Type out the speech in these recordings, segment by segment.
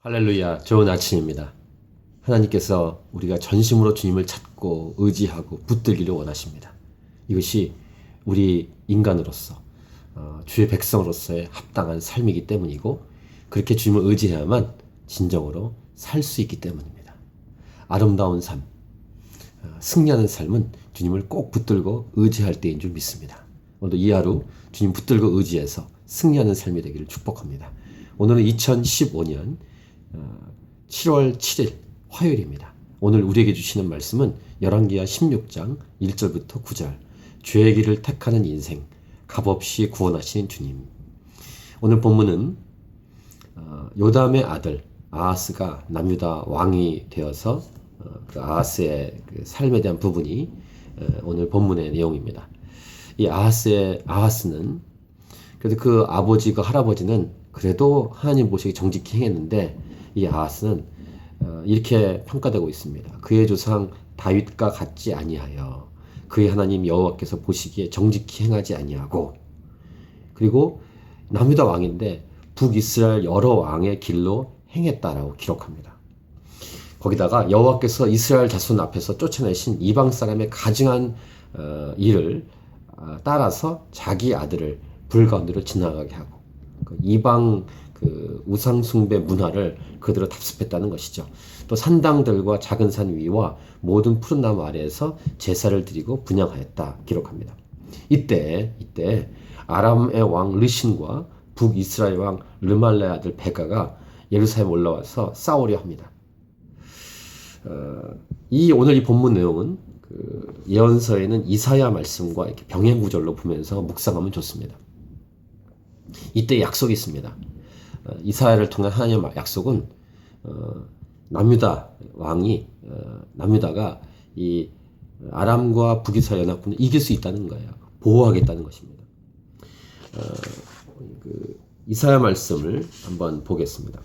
할렐루야, 좋은 아침입니다. 하나님께서 우리가 전심으로 주님을 찾고 의지하고 붙들기를 원하십니다. 이것이 우리 인간으로서 주의 백성으로서의 합당한 삶이기 때문이고, 그렇게 주님을 의지해야만 진정으로 살 수 있기 때문입니다. 아름다운 삶, 승리하는 삶은 주님을 꼭 붙들고 의지할 때인 줄 믿습니다. 오늘도 이 하루 주님 붙들고 의지해서 승리하는 삶이 되기를 축복합니다. 오늘은 2015년 7월 7일 화요일입니다. 오늘 우리에게 주시는 말씀은 열왕기하 16장 1절부터 9절, 죄의 길을 택하는 인생, 값없이 구원하시는 주님. 오늘 본문은 요담의 아들 아하스가 남유다 왕이 되어서 그 아하스의 그 삶에 대한 부분이 오늘 본문의 내용입니다. 이 아하스는 그래도 그 아버지, 그 할아버지는 그래도 하나님 보시기 정직히 행했는데, 이 아하스는 이렇게 평가되고 있습니다. 그의 조상 다윗과 같지 아니하여 그의 하나님 여호와께서 보시기에 정직히 행하지 아니하고, 그리고 남유다 왕인데 북이스라엘 여러 왕의 길로 행했다라고 기록합니다. 거기다가 여호와께서 이스라엘 자손 앞에서 쫓아내신 이방 사람의 가증한 일을 따라서 자기 아들을 불 가운데로 지나가게 하고, 그 이방 그 우상 숭배 문화를 그대로 답습했다는 것이죠. 또 산당들과 작은 산 위와 모든 푸른 나무 아래에서 제사를 드리고 분향하였다 기록합니다. 이때 아람의 왕 르신과 북이스라엘 왕 르말레의 아들 베가가 예루살렘 올라와서 싸우려 합니다. 오늘 이 본문 내용은 그 예언서에는 이사야 말씀과 이렇게 병행 구절로 보면서 묵상하면 좋습니다. 이때 약속이 있습니다. 이사야를 통한 하나님의 약속은 남유다 왕이 남유다가 이 아람과 북이스라엘 연합군을 이길 수 있다는 거예요. 보호하겠다는 것입니다. 그 이사야 말씀을 한번 보겠습니다.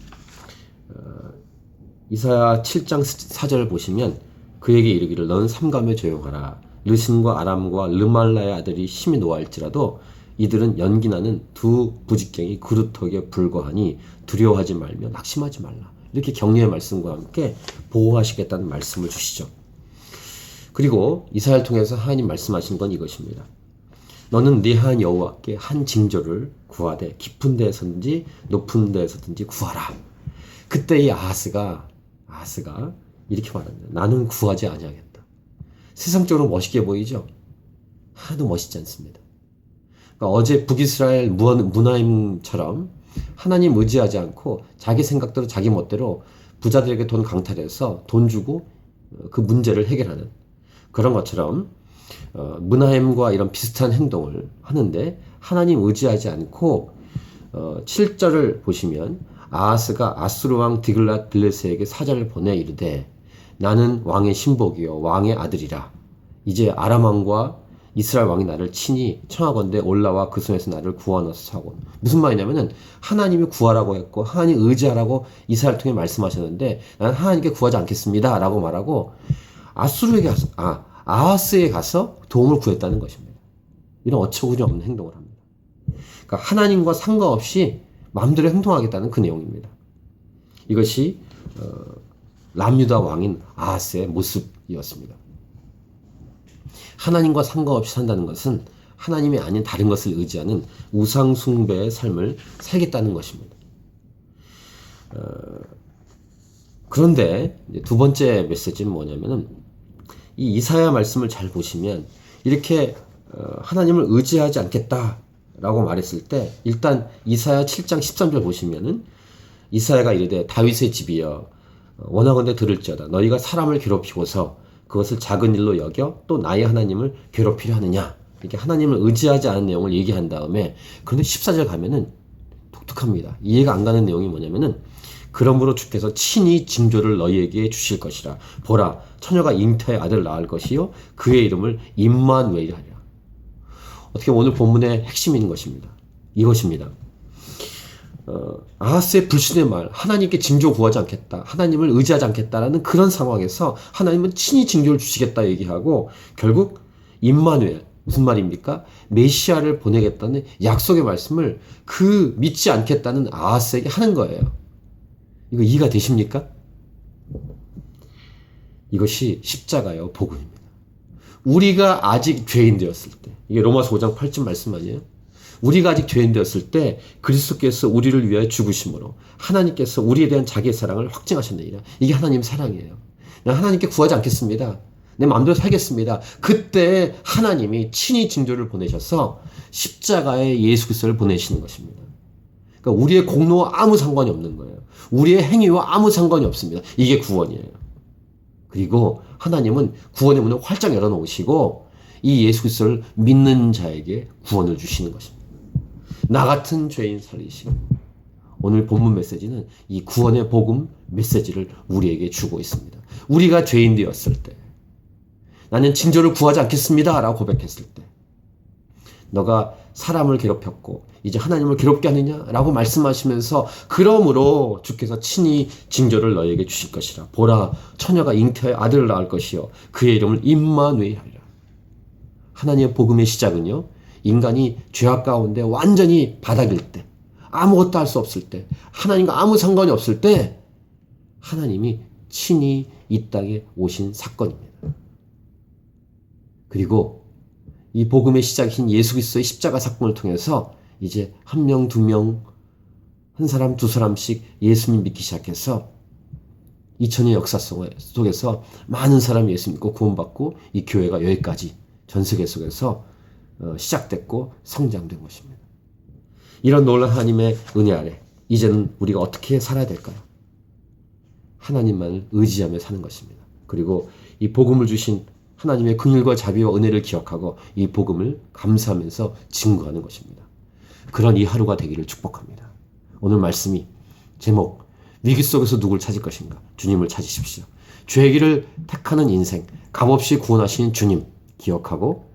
이사야 7장 4절 보시면 그에게 이르기를 너는 삼감에 조용하라. 르신과 아람과 르말라의 아들이 심히 노할지라도 이들은 연기나는 두 부직갱이 그루터기에 불과하니 두려워하지 말며 낙심하지 말라. 이렇게 격려의 말씀과 함께 보호하시겠다는 말씀을 주시죠. 그리고 이사야를 통해서 하나님 말씀하신 건 이것입니다. 너는 네 하나님 여호와께 한 징조를 구하되 깊은 데에서든지 높은 데에서든지 구하라. 그때 이 아하스가 이렇게 말합니다. 나는 구하지 아니하겠다. 세상적으로 멋있게 보이죠? 하나도 멋있지 않습니다. 그러니까 어제 북이스라엘 무나임처럼 하나님 의지하지 않고 자기 생각대로 자기 멋대로 부자들에게 돈 강탈해서 돈 주고 그 문제를 해결하는 그런 것처럼 무나임과 이런 비슷한 행동을 하는데, 하나님 의지하지 않고 7절을 보시면 아하스가 아수르 왕 디글랏 빌레스에게 사자를 보내 이르되 나는 왕의 신복이요 왕의 아들이라. 이제 아람 왕과 이스라엘 왕이 나를 친히 청하건대 올라와 그 손에서 나를 구하노소서 하고. 무슨 말이냐면은 하나님이 구하라고 했고 하나님 의지하라고 이사야를 통해 말씀하셨는데 나는 하나님께 구하지 않겠습니다 라고 말하고 아하스에 가서 도움을 구했다는 것입니다. 이런 어처구니 없는 행동을 합니다. 그러니까 하나님과 상관없이 마음대로 행동하겠다는 그 내용입니다. 이것이 남유다 왕인 아하스의 모습이었습니다. 하나님과 상관없이 산다는 것은 하나님이 아닌 다른 것을 의지하는 우상 숭배의 삶을 살겠다는 것입니다. 그런데 두 번째 메시지는 뭐냐면은 이 이사야 말씀을 잘 보시면 이렇게 하나님을 의지하지 않겠다라고 말했을 때, 일단 이사야 7장 13절 보시면은 이사야가 이르되 다윗의 집이여 원하건대 들을지어다. 너희가 사람을 괴롭히고서 그것을 작은 일로 여겨 또 나의 하나님을 괴롭히려 하느냐. 이렇게 하나님을 의지하지 않은 내용을 얘기한 다음에, 그런데 14절 가면은 독특합니다. 이해가 안 가는 내용이 뭐냐면은 그러므로 주께서 친히 징조를 너희에게 주실 것이라. 보라, 처녀가 잉태의 아들을 낳을 것이요 그의 이름을 임마누엘이라 하리라. 어떻게 오늘 본문의 핵심인 것입니다. 이것입니다. 아하스의 불신의 말, 하나님께 징조 구하지 않겠다, 하나님을 의지하지 않겠다라는 그런 상황에서 하나님은 친히 징조를 주시겠다 얘기하고, 결국 임마누엘, 무슨 말입니까? 메시아를 보내겠다는 약속의 말씀을 그 믿지 않겠다는 아하스에게 하는 거예요. 이거 이해가 되십니까? 이것이 십자가요, 복음입니다. 우리가 아직 죄인 되었을 때, 이게 로마서 5장 8절 말씀 아니에요? 우리가 아직 죄인 되었을 때 그리스도께서 우리를 위하여 죽으심으로 하나님께서 우리에 대한 자기의 사랑을 확증하셨느니라. 이게 하나님의 사랑이에요. 난 하나님께 구하지 않겠습니다. 내 마음대로 살겠습니다. 그때 하나님이 친히 징조를 보내셔서 십자가에 예수 그리스도를 보내시는 것입니다. 그러니까 우리의 공로와 아무 상관이 없는 거예요. 우리의 행위와 아무 상관이 없습니다. 이게 구원이에요. 그리고 하나님은 구원의 문을 활짝 열어놓으시고 이 예수 그리스도를 믿는 자에게 구원을 주시는 것입니다. 나 같은 죄인 살리시고, 오늘 본문 메시지는 이 구원의 복음 메시지를 우리에게 주고 있습니다. 우리가 죄인 되었을 때, 나는 징조를 구하지 않겠습니다 라고 고백했을 때, 너가 사람을 괴롭혔고 이제 하나님을 괴롭게 하느냐라고 말씀하시면서, 그러므로 주께서 친히 징조를 너에게 주실 것이라. 보라, 처녀가 잉태하여 아들을 낳을 것이요 그의 이름을 임마누엘 하리라. 하나님의 복음의 시작은요, 인간이 죄악 가운데 완전히 바닥일 때, 아무것도 할 수 없을 때, 하나님과 아무 상관이 없을 때 하나님이 친히 이 땅에 오신 사건입니다. 그리고 이 복음의 시작인 예수 그리스도의 십자가 사건을 통해서 이제 한 명, 두 명, 한 사람, 두 사람씩 예수님 믿기 시작해서 2000년 역사 속에서 많은 사람이 예수 믿고 구원받고 이 교회가 여기까지 전 세계 속에서 시작됐고 성장된 것입니다. 이런 놀라운 하나님의 은혜 아래 이제는 우리가 어떻게 살아야 될까요? 하나님만을 의지하며 사는 것입니다. 그리고 이 복음을 주신 하나님의 긍휼과 자비와 은혜를 기억하고 이 복음을 감사하면서 증거하는 것입니다. 그런 이 하루가 되기를 축복합니다. 오늘 말씀이 제목, 위기 속에서 누굴 찾을 것인가? 주님을 찾으십시오. 죄의 길을 택하는 인생, 값없이 구원하신 주님 기억하고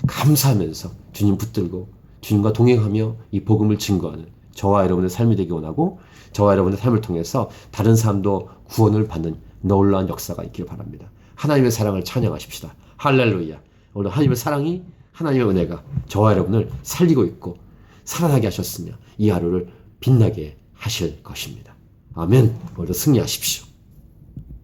감사하면서 주님 붙들고 주님과 동행하며 이 복음을 증거하는 저와 여러분의 삶이 되기 원하고, 저와 여러분의 삶을 통해서 다른 사람도 구원을 받는 놀라운 역사가 있기를 바랍니다. 하나님의 사랑을 찬양하십시다. 할렐루야. 오늘 하나님의 사랑이, 하나님의 은혜가 저와 여러분을 살리고 있고 살아나게 하셨으며 이 하루를 빛나게 하실 것입니다. 아멘. 오늘도 승리하십시오.